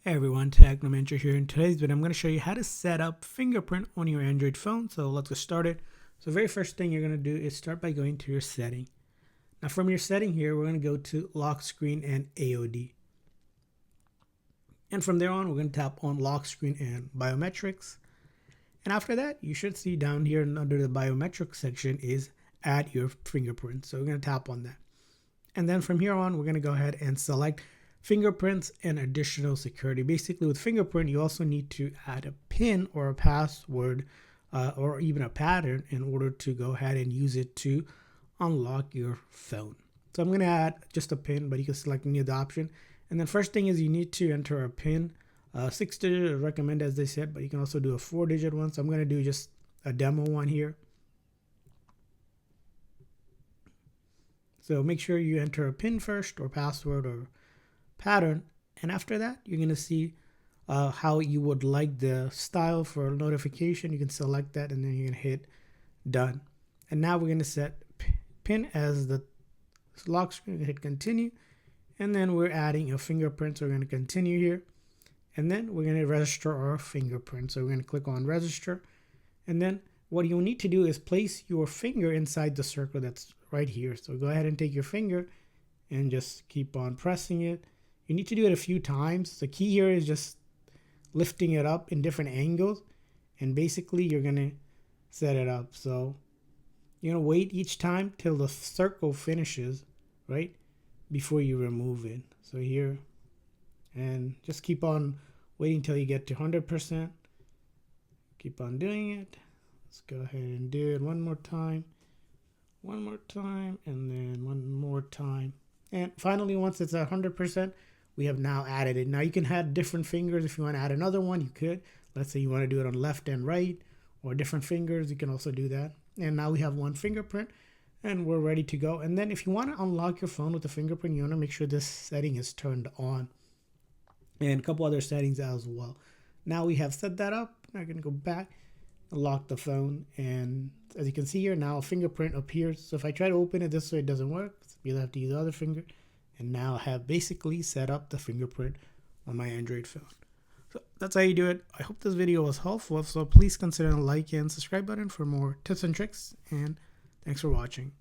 Hey everyone, Technomentary here. In today's video, I'm going to show you how to set up Fingerprint on your Android phone. So let's get started. So the very first thing you're going to do is start by going to your setting. Now from your setting here, we're going to go to lock screen and AOD. And from there on, we're going to tap on lock screen and biometrics. And after that, you should see down here under the biometrics section is add your fingerprint. So we're going to tap on that. And then from here on, we're going to go ahead and select fingerprints and additional security. Basically with fingerprint, you also need to add a PIN or a password or even a pattern in order to go ahead and use it to unlock your phone. So I'm going to add just a PIN, but you can select any other option. And then first thing is you need to enter a PIN. 6-digit is recommended, as they said, but you can also do a 4-digit one. So I'm going to do just a demo one here. So make sure you enter a PIN first, or password, or pattern, and after that you're going to see how you would like the style for notification. You can select that and then you're going to hit done. And now we're going to set PIN as the lock screen, hit continue, and then we're adding a fingerprint, so we're going to continue here, and then we're going to register our fingerprint. So we're going to click on register, and then what you'll need to do is place your finger inside the circle that's right here. So go ahead and take your finger and just keep on pressing it. You need to do it a few times. The key here is just lifting it up in different angles, and basically you're going to set it up. So you're going to wait each time till the circle finishes, right, before you remove it. So here, and just keep on waiting till you get to 100%. Keep on doing it. Let's go ahead and do it one more time, and then one more time. And finally, once it's at 100%, we have now added it. Now you can add different fingers. If you want to add another one, you could. Let's say you want to do it on left and right, or different fingers, you can also do that. And now we have one fingerprint and we're ready to go. And then if you want to unlock your phone with the fingerprint, you want to make sure this setting is turned on, and a couple other settings as well. Now we have set that up. Now I'm going to go back and lock the phone. And as you can see here, now a fingerprint appears. So if I try to open it this way, it doesn't work. You'll have to use the other finger. And now I have basically set up the fingerprint on my Android phone. So that's how you do it. I hope this video was helpful. So please consider the like and subscribe button for more tips and tricks. And thanks for watching.